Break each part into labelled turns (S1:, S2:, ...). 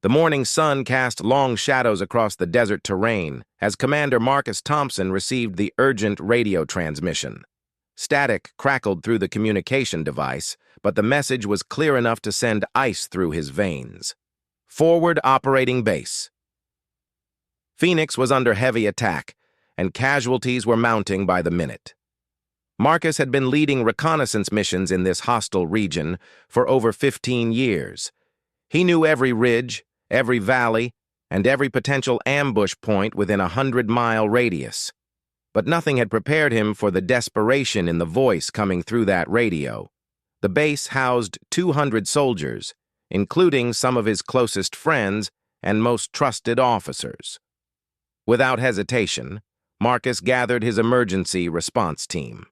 S1: The morning sun cast long shadows across the desert terrain as Commander Marcus Thompson received the urgent radio transmission. Static crackled through the communication device, but the message was clear enough to send ice through his veins. Forward operating base. Phoenix was under heavy attack, and casualties were mounting by the minute. Marcus had been leading reconnaissance missions in this hostile region for over 15 years. He knew every ridge, every valley, and every potential ambush point within a 100-mile radius. But nothing had prepared him for the desperation in the voice coming through that radio. The base housed 200 soldiers, including some of his closest friends and most trusted officers. Without hesitation, Marcus gathered his emergency response team.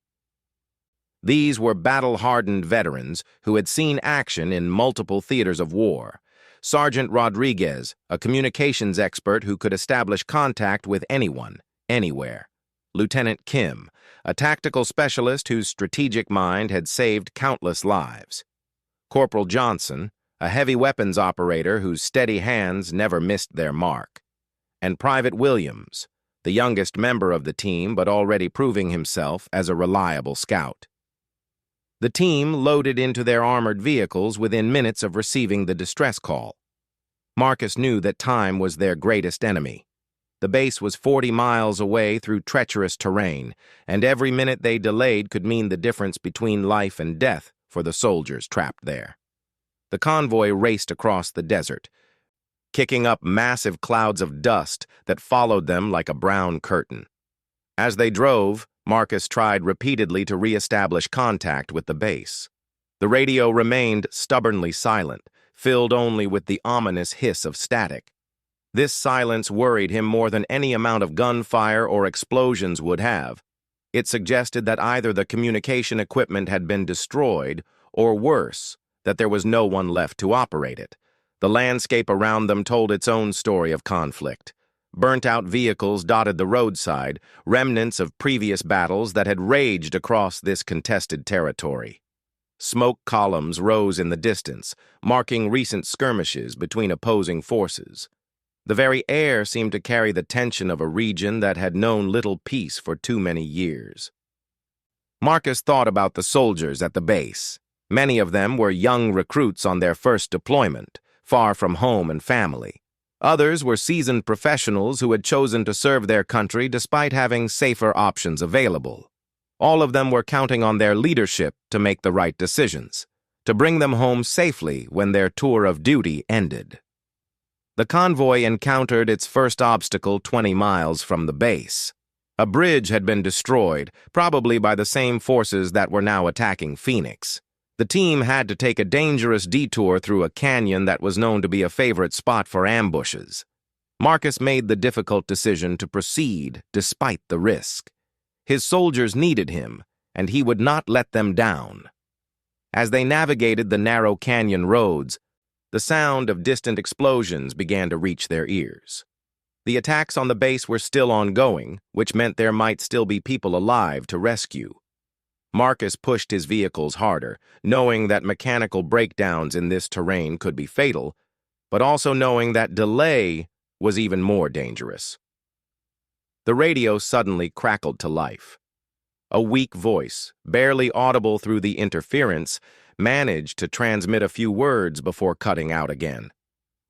S1: These were battle-hardened veterans who had seen action in multiple theaters of war. Sergeant Rodriguez, a communications expert who could establish contact with anyone, anywhere. Lieutenant Kim, a tactical specialist whose strategic mind had saved countless lives. Corporal Johnson, a heavy weapons operator whose steady hands never missed their mark. And Private Williams, the youngest member of the team but already proving himself as a reliable scout. The team loaded into their armored vehicles within minutes of receiving the distress call. Marcus knew that time was their greatest enemy. The base was 40 miles away through treacherous terrain, and every minute they delayed could mean the difference between life and death for the soldiers trapped there. The convoy raced across the desert, kicking up massive clouds of dust that followed them like a brown curtain. As they drove, Marcus tried repeatedly to re-establish contact with the base. The radio remained stubbornly silent, filled only with the ominous hiss of static. This silence worried him more than any amount of gunfire or explosions would have. It suggested that either the communication equipment had been destroyed, or worse, that there was no one left to operate it. The landscape around them told its own story of conflict. Burnt-out vehicles dotted the roadside, remnants of previous battles that had raged across this contested territory. Smoke columns rose in the distance, marking recent skirmishes between opposing forces. The very air seemed to carry the tension of a region that had known little peace for too many years. Marcus thought about the soldiers at the base. Many of them were young recruits on their first deployment, far from home and family. Others were seasoned professionals who had chosen to serve their country despite having safer options available. All of them were counting on their leadership to make the right decisions, to bring them home safely when their tour of duty ended. The convoy encountered its first obstacle 20 miles from the base. A bridge had been destroyed, probably by the same forces that were now attacking Phoenix. The team had to take a dangerous detour through a canyon that was known to be a favorite spot for ambushes. Marcus made the difficult decision to proceed despite the risk. His soldiers needed him, and he would not let them down. As they navigated the narrow canyon roads, the sound of distant explosions began to reach their ears. The attacks on the base were still ongoing, which meant there might still be people alive to rescue. Marcus pushed his vehicles harder, knowing that mechanical breakdowns in this terrain could be fatal, but also knowing that delay was even more dangerous. The radio suddenly crackled to life. A weak voice, barely audible through the interference, managed to transmit a few words before cutting out again.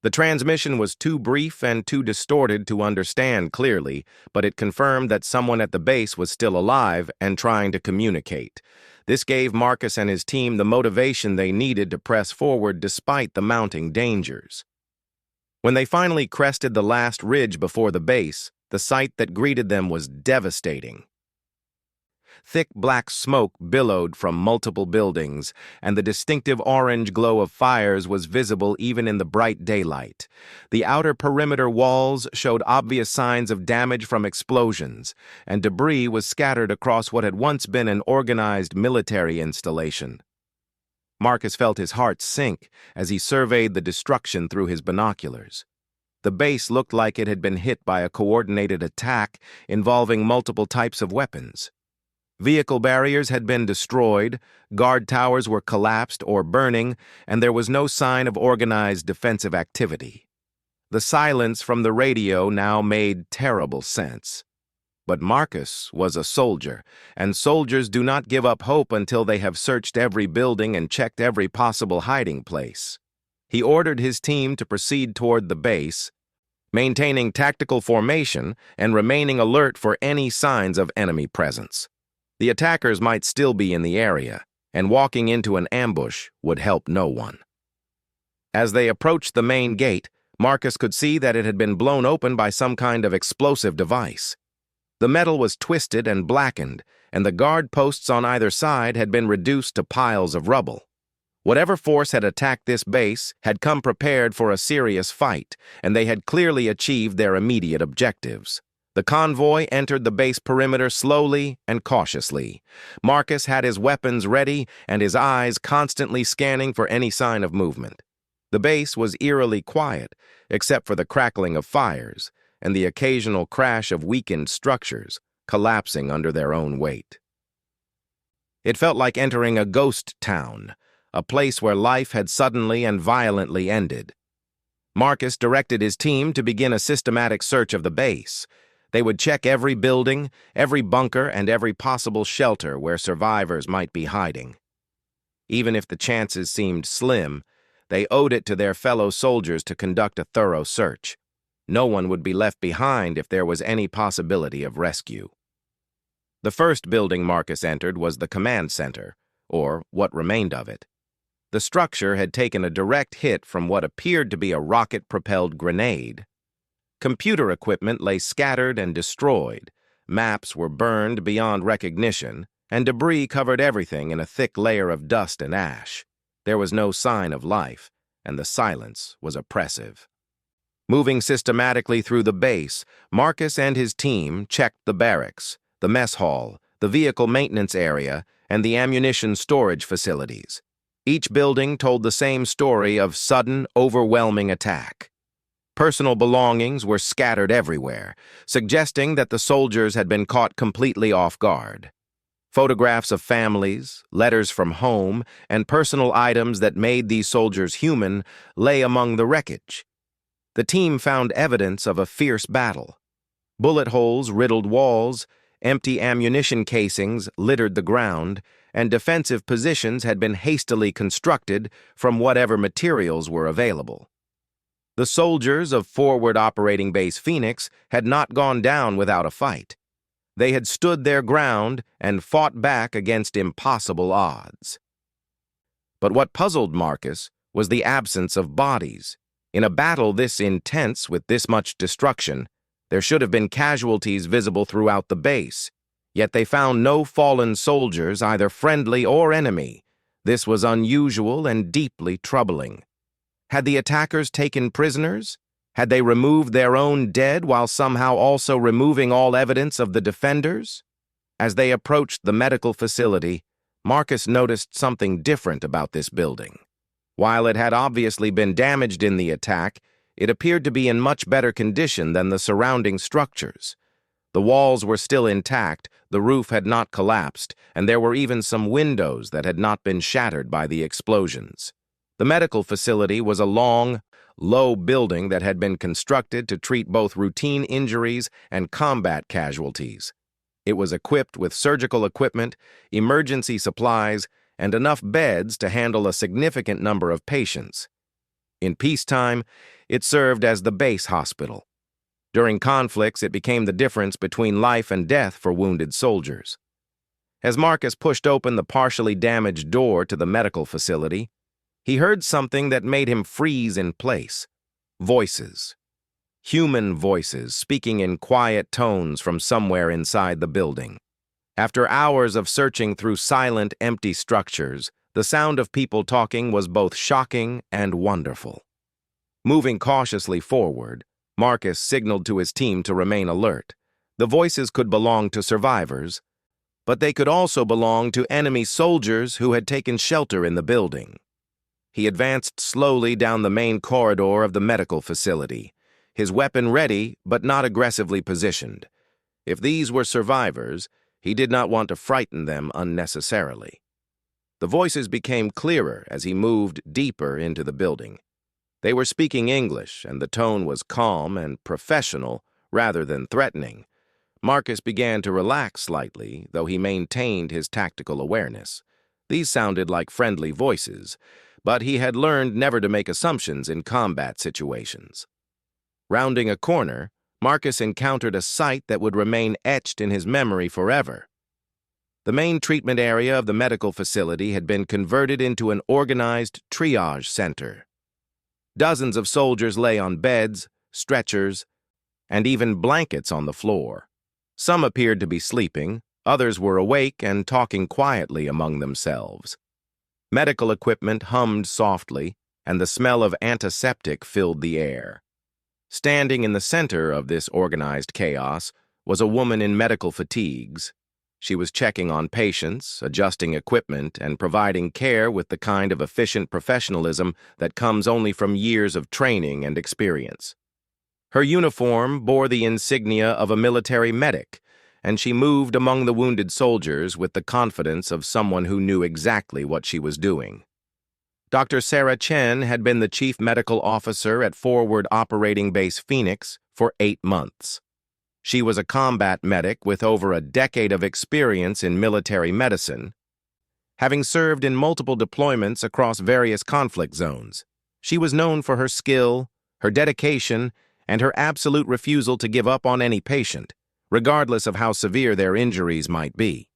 S1: The transmission was too brief and too distorted to understand clearly, but it confirmed that someone at the base was still alive and trying to communicate. This gave Marcus and his team the motivation they needed to press forward despite the mounting dangers. When they finally crested the last ridge before the base, the sight that greeted them was devastating. Thick black smoke billowed from multiple buildings, and the distinctive orange glow of fires was visible even in the bright daylight. The outer perimeter walls showed obvious signs of damage from explosions, and debris was scattered across what had once been an organized military installation. Marcus felt his heart sink as he surveyed the destruction through his binoculars. The base looked like it had been hit by a coordinated attack involving multiple types of weapons. Vehicle barriers had been destroyed, guard towers were collapsed or burning, and there was no sign of organized defensive activity. The silence from the radio now made terrible sense. But Marcus was a soldier, and soldiers do not give up hope until they have searched every building and checked every possible hiding place. He ordered his team to proceed toward the base, maintaining tactical formation and remaining alert for any signs of enemy presence. The attackers might still be in the area, and walking into an ambush would help no one. As they approached the main gate, Marcus could see that it had been blown open by some kind of explosive device. The metal was twisted and blackened, and the guard posts on either side had been reduced to piles of rubble. Whatever force had attacked this base had come prepared for a serious fight, and they had clearly achieved their immediate objectives. The convoy entered the base perimeter slowly and cautiously. Marcus had his weapons ready and his eyes constantly scanning for any sign of movement. The base was eerily quiet, except for the crackling of fires and the occasional crash of weakened structures collapsing under their own weight. It felt like entering a ghost town, a place where life had suddenly and violently ended. Marcus directed his team to begin a systematic search of the base. They would check every building, every bunker, and every possible shelter where survivors might be hiding. Even if the chances seemed slim, they owed it to their fellow soldiers to conduct a thorough search. No one would be left behind if there was any possibility of rescue. The first building Marcus entered was the command center, or what remained of it. The structure had taken a direct hit from what appeared to be a rocket-propelled grenade. Computer equipment lay scattered and destroyed, maps were burned beyond recognition, and debris covered everything in a thick layer of dust and ash. There was no sign of life, and the silence was oppressive. Moving systematically through the base, Marcus and his team checked the barracks, the mess hall, the vehicle maintenance area, and the ammunition storage facilities. Each building told the same story of sudden, overwhelming attack. Personal belongings were scattered everywhere, suggesting that the soldiers had been caught completely off guard. Photographs of families, letters from home, and personal items that made these soldiers human lay among the wreckage. The team found evidence of a fierce battle. Bullet holes riddled walls, empty ammunition casings littered the ground, and defensive positions had been hastily constructed from whatever materials were available. The soldiers of Forward Operating Base Phoenix had not gone down without a fight. They had stood their ground and fought back against impossible odds. But what puzzled Marcus was the absence of bodies. In a battle this intense with this much destruction, there should have been casualties visible throughout the base, yet they found no fallen soldiers, either friendly or enemy. This was unusual and deeply troubling. Had the attackers taken prisoners? Had they removed their own dead while somehow also removing all evidence of the defenders? As they approached the medical facility, Marcus noticed something different about this building. While it had obviously been damaged in the attack, it appeared to be in much better condition than the surrounding structures. The walls were still intact, the roof had not collapsed, and there were even some windows that had not been shattered by the explosions. The medical facility was a long, low building that had been constructed to treat both routine injuries and combat casualties. It was equipped with surgical equipment, emergency supplies, and enough beds to handle a significant number of patients. In peacetime, it served as the base hospital. During conflicts, it became the difference between life and death for wounded soldiers. As Marcus pushed open the partially damaged door to the medical facility, he heard something that made him freeze in place. Voices. Human voices speaking in quiet tones from somewhere inside the building. After hours of searching through silent, empty structures, the sound of people talking was both shocking and wonderful. Moving cautiously forward, Marcus signaled to his team to remain alert. The voices could belong to survivors, but they could also belong to enemy soldiers who had taken shelter in the building. He advanced slowly down the main corridor of the medical facility, his weapon ready but not aggressively positioned. If these were survivors, he did not want to frighten them unnecessarily. The voices became clearer as he moved deeper into the building. They were speaking English, and the tone was calm and professional rather than threatening. Marcus began to relax slightly, though he maintained his tactical awareness. These sounded like friendly voices, but he had learned never to make assumptions in combat situations. Rounding a corner, Marcus encountered a sight that would remain etched in his memory forever. The main treatment area of the medical facility had been converted into an organized triage center. Dozens of soldiers lay on beds, stretchers, and even blankets on the floor. Some appeared to be sleeping, others were awake and talking quietly among themselves. Medical equipment hummed softly, and the smell of antiseptic filled the air. Standing in the center of this organized chaos was a woman in medical fatigues. She was checking on patients, adjusting equipment, and providing care with the kind of efficient professionalism that comes only from years of training and experience. Her uniform bore the insignia of a military medic, and she moved among the wounded soldiers with the confidence of someone who knew exactly what she was doing. Dr. Sarah Chen had been the chief medical officer at Forward Operating Base Phoenix for 8 months. She was a combat medic with over a decade of experience in military medicine. Having served in multiple deployments across various conflict zones, she was known for her skill, her dedication, and her absolute refusal to give up on any patient, regardless of how severe their injuries might be.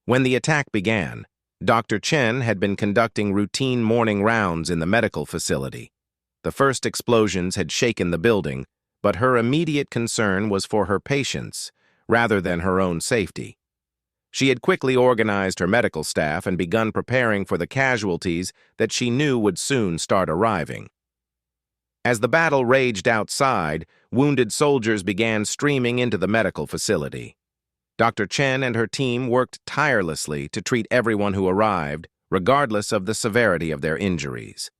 S1: When the attack began, Dr. Chen had been conducting routine morning rounds in the medical facility. The first explosions had shaken the building, but her immediate concern was for her patients, rather than her own safety. She had quickly organized her medical staff and begun preparing for the casualties that she knew would soon start arriving. As the battle raged outside, wounded soldiers began streaming into the medical facility. Dr. Chen and her team worked tirelessly to treat everyone who arrived, regardless of the severity of their injuries.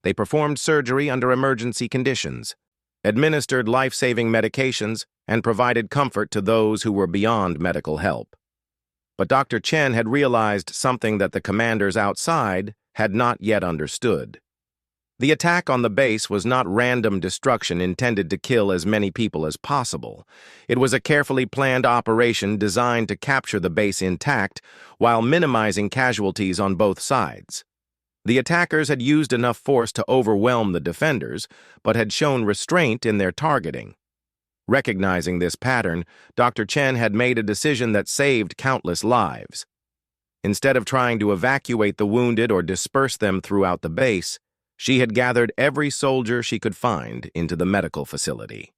S1: They performed surgery under emergency conditions, administered life-saving medications, and provided comfort to those who were beyond medical help. But Dr. Chen had realized something that the commanders outside had not yet understood. The attack on the base was not random destruction intended to kill as many people as possible. It was a carefully planned operation designed to capture the base intact while minimizing casualties on both sides. The attackers had used enough force to overwhelm the defenders, but had shown restraint in their targeting. Recognizing this pattern, Dr. Chen had made a decision that saved countless lives. Instead of trying to evacuate the wounded or disperse them throughout the base, she had gathered every soldier she could find into the medical facility.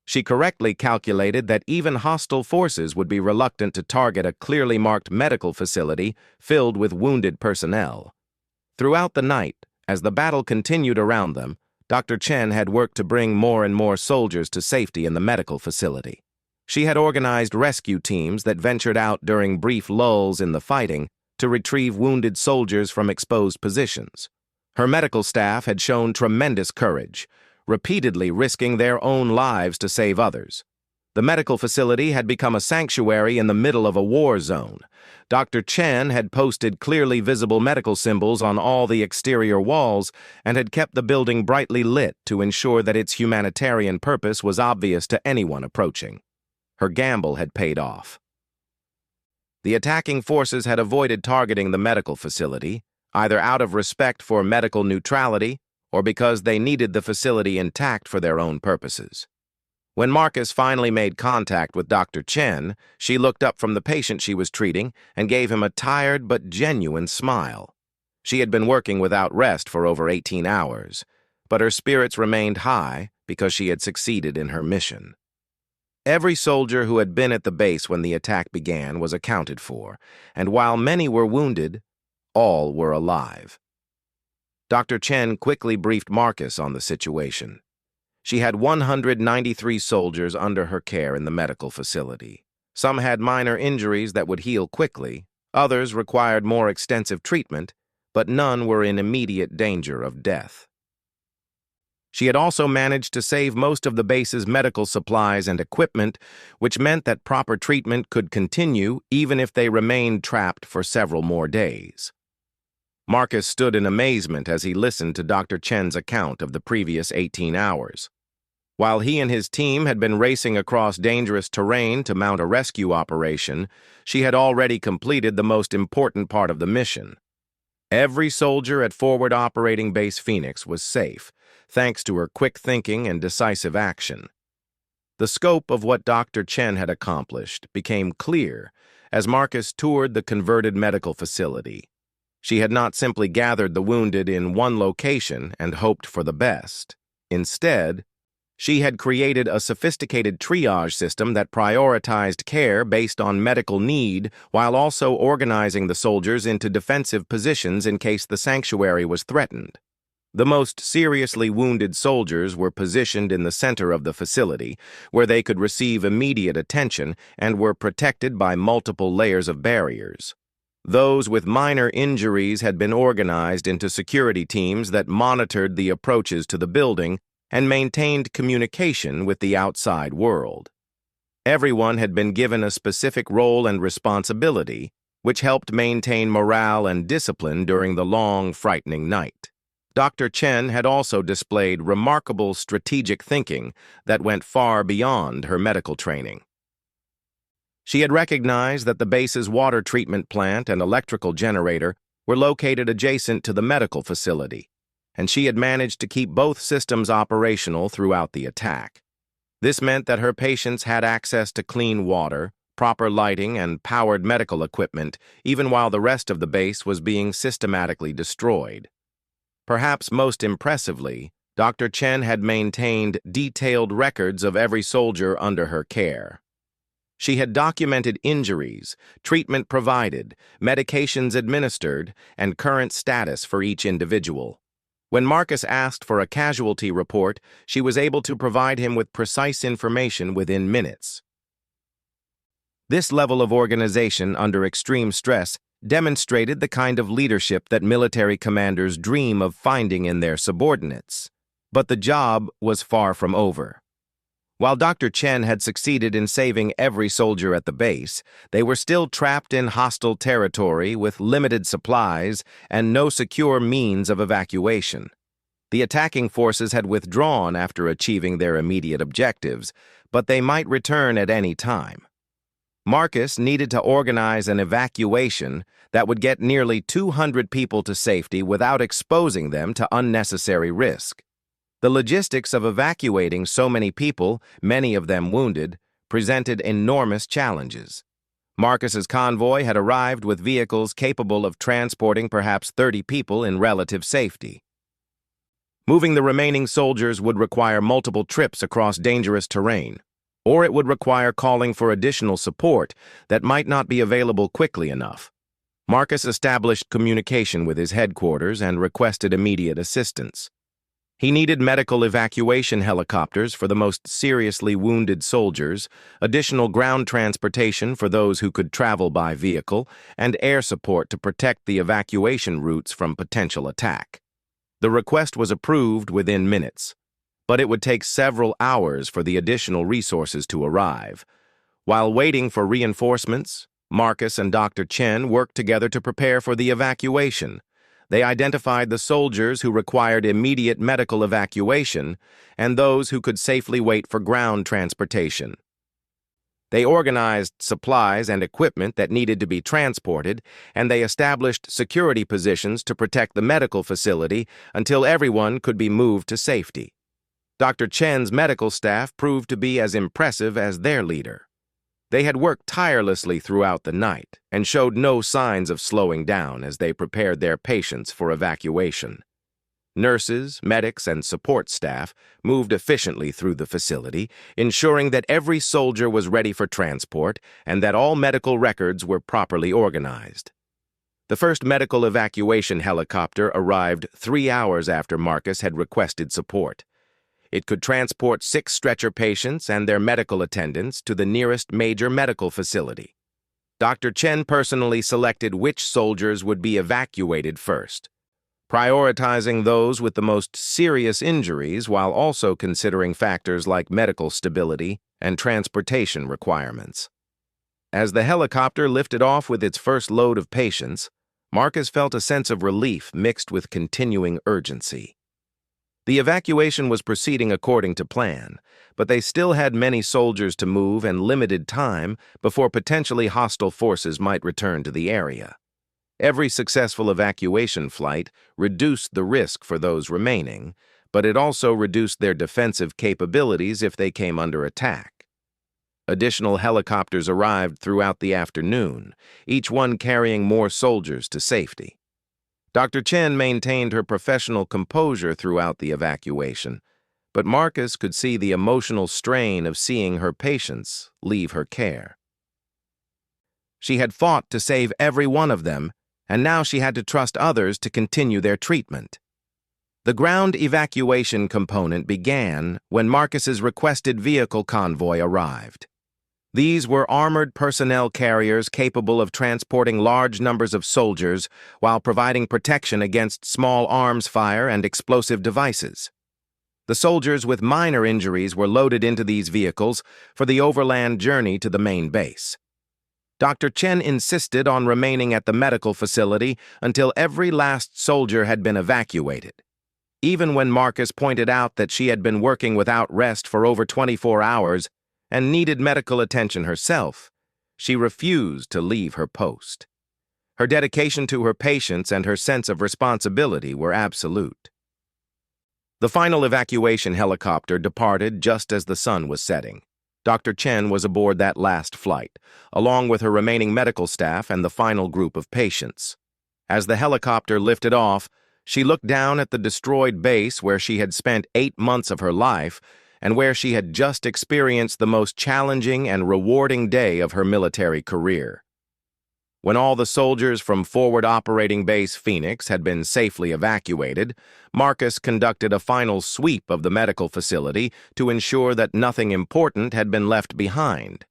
S1: She correctly calculated that even hostile forces would be reluctant to target a clearly marked medical facility filled with wounded personnel. Throughout the night, as the battle continued around them, Dr. Chen had worked to bring more and more soldiers to safety in the medical facility. She had organized rescue teams that ventured out during brief lulls in the fighting to retrieve wounded soldiers from exposed positions. Her medical staff had shown tremendous courage, repeatedly risking their own lives to save others. The medical facility had become a sanctuary in the middle of a war zone. Dr. Chen had posted clearly visible medical symbols on all the exterior walls and had kept the building brightly lit to ensure that its humanitarian purpose was obvious to anyone approaching. Her gamble had paid off. The attacking forces had avoided targeting the medical facility, either out of respect for medical neutrality or because they needed the facility intact for their own purposes. When Marcus finally made contact with Dr. Chen, she looked up from the patient she was treating and gave him a tired but genuine smile. She had been working without rest for over 18 hours, but her spirits remained high because she had succeeded in her mission. Every soldier who had been at the base when the attack began was accounted for, and while many were wounded, all were alive. Dr. Chen quickly briefed Marcus on the situation. She had 193 soldiers under her care in the medical facility. Some had minor injuries that would heal quickly, others required more extensive treatment, but none were in immediate danger of death. She had also managed to save most of the base's medical supplies and equipment, which meant that proper treatment could continue even if they remained trapped for several more days. Marcus stood in amazement as he listened to Dr. Chen's account of the previous 18 hours. While he and his team had been racing across dangerous terrain to mount a rescue operation, she had already completed the most important part of the mission. Every soldier at Forward Operating Base Phoenix was safe, thanks to her quick thinking and decisive action. The scope of what Dr. Chen had accomplished became clear as Marcus toured the converted medical facility. She had not simply gathered the wounded in one location and hoped for the best. Instead, she had created a sophisticated triage system that prioritized care based on medical need while also organizing the soldiers into defensive positions in case the sanctuary was threatened. The most seriously wounded soldiers were positioned in the center of the facility, where they could receive immediate attention and were protected by multiple layers of barriers. Those with minor injuries had been organized into security teams that monitored the approaches to the building and maintained communication with the outside world. Everyone had been given a specific role and responsibility, which helped maintain morale and discipline during the long, frightening night. Dr. Chen had also displayed remarkable strategic thinking that went far beyond her medical training. She had recognized that the base's water treatment plant and electrical generator were located adjacent to the medical facility, and she had managed to keep both systems operational throughout the attack. This meant that her patients had access to clean water, proper lighting, and powered medical equipment, even while the rest of the base was being systematically destroyed. Perhaps most impressively, Dr. Chen had maintained detailed records of every soldier under her care. She had documented injuries, treatment provided, medications administered, and current status for each individual. When Marcus asked for a casualty report, she was able to provide him with precise information within minutes. This level of organization under extreme stress demonstrated the kind of leadership that military commanders dream of finding in their subordinates. But the job was far from over. While Dr. Chen had succeeded in saving every soldier at the base, they were still trapped in hostile territory with limited supplies and no secure means of evacuation. The attacking forces had withdrawn after achieving their immediate objectives, but they might return at any time. Marcus needed to organize an evacuation that would get nearly 200 people to safety without exposing them to unnecessary risk. The logistics of evacuating so many people, many of them wounded, presented enormous challenges. Marcus's convoy had arrived with vehicles capable of transporting perhaps 30 people in relative safety. Moving the remaining soldiers would require multiple trips across dangerous terrain, or it would require calling for additional support that might not be available quickly enough. Marcus established communication with his headquarters and requested immediate assistance. He needed medical evacuation helicopters for the most seriously wounded soldiers, additional ground transportation for those who could travel by vehicle, and air support to protect the evacuation routes from potential attack. The request was approved within minutes, but it would take several hours for the additional resources to arrive. While waiting for reinforcements, Marcus and Dr. Chen worked together to prepare for the evacuation. They identified the soldiers who required immediate medical evacuation and those who could safely wait for ground transportation. They organized supplies and equipment that needed to be transported, and they established security positions to protect the medical facility until everyone could be moved to safety. Dr. Chen's medical staff proved to be as impressive as their leader. They had worked tirelessly throughout the night and showed no signs of slowing down as they prepared their patients for evacuation. Nurses, medics, and support staff moved efficiently through the facility, ensuring that every soldier was ready for transport and that all medical records were properly organized. The first medical evacuation helicopter arrived 3 hours after Marcus had requested support. It could transport 6 stretcher patients and their medical attendants to the nearest major medical facility. Dr. Chen personally selected which soldiers would be evacuated first, prioritizing those with the most serious injuries while also considering factors like medical stability and transportation requirements. As the helicopter lifted off with its first load of patients, Marcus felt a sense of relief mixed with continuing urgency. The evacuation was proceeding according to plan, but they still had many soldiers to move and limited time before potentially hostile forces might return to the area. Every successful evacuation flight reduced the risk for those remaining, but it also reduced their defensive capabilities if they came under attack. Additional helicopters arrived throughout the afternoon, each one carrying more soldiers to safety. Dr. Chen maintained her professional composure throughout the evacuation, but Marcus could see the emotional strain of seeing her patients leave her care. She had fought to save every one of them, and now she had to trust others to continue their treatment. The ground evacuation component began when Marcus's requested vehicle convoy arrived. These were armored personnel carriers capable of transporting large numbers of soldiers while providing protection against small arms fire and explosive devices. The soldiers with minor injuries were loaded into these vehicles for the overland journey to the main base. Dr. Chen insisted on remaining at the medical facility until every last soldier had been evacuated. Even when Marcus pointed out that she had been working without rest for over 24 hours, and needed medical attention herself, she refused to leave her post. Her dedication to her patients and her sense of responsibility were absolute. The final evacuation helicopter departed just as the sun was setting. Dr. Chen was aboard that last flight, along with her remaining medical staff and the final group of patients. As the helicopter lifted off, she looked down at the destroyed base where she had spent 8 months of her life and where she had just experienced the most challenging and rewarding day of her military career. When all the soldiers from Forward Operating Base Phoenix had been safely evacuated, Marcus conducted a final sweep of the medical facility to ensure that nothing important had been left behind.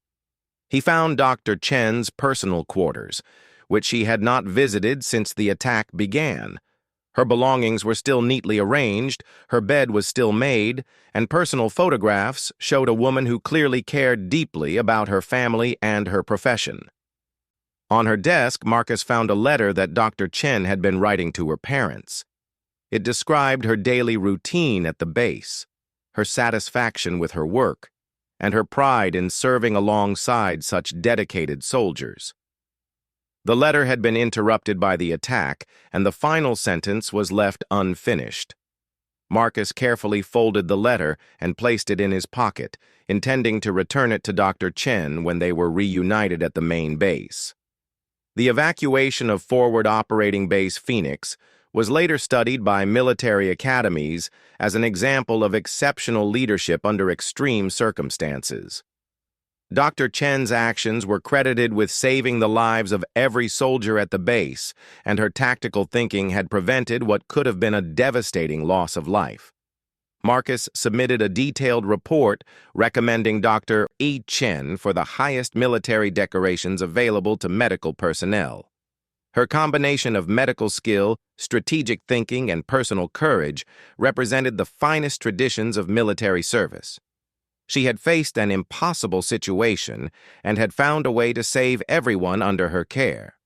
S1: He found Dr. Chen's personal quarters, which she had not visited since the attack began. Her belongings were still neatly arranged, her bed was still made, and personal photographs showed a woman who clearly cared deeply about her family and her profession. On her desk, Marcus found a letter that Dr. Chen had been writing to her parents. It described her daily routine at the base, her satisfaction with her work, and her pride in serving alongside such dedicated soldiers. The letter had been interrupted by the attack, and the final sentence was left unfinished. Marcus carefully folded the letter and placed it in his pocket, intending to return it to Dr. Chen when they were reunited at the main base. The evacuation of Forward Operating Base Phoenix was later studied by military academies as an example of exceptional leadership under extreme circumstances. Dr. Chen's actions were credited with saving the lives of every soldier at the base, and her tactical thinking had prevented what could have been a devastating loss of life. Marcus submitted a detailed report recommending Dr. Chen for the highest military decorations available to medical personnel. Her combination of medical skill, strategic thinking, and personal courage represented the finest traditions of military service. She had faced an impossible situation and had found a way to save everyone under her care.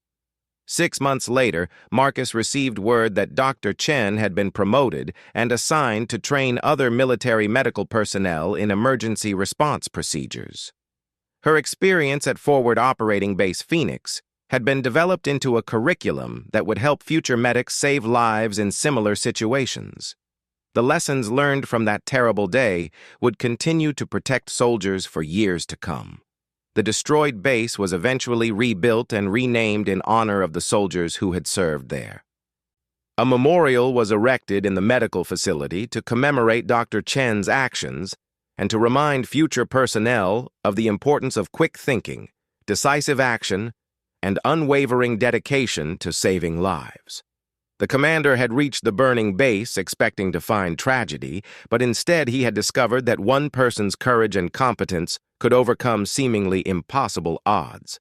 S1: 6 months later, Marcus received word that Dr. Chen had been promoted and assigned to train other military medical personnel in emergency response procedures. Her experience at Forward Operating Base Phoenix had been developed into a curriculum that would help future medics save lives in similar situations. The lessons learned from that terrible day would continue to protect soldiers for years to come. The destroyed base was eventually rebuilt and renamed in honor of the soldiers who had served there. A memorial was erected in the medical facility to commemorate Dr. Chen's actions and to remind future personnel of the importance of quick thinking, decisive action, and unwavering dedication to saving lives. The commander had reached the burning base expecting to find tragedy, but instead he had discovered that one person's courage and competence could overcome seemingly impossible odds.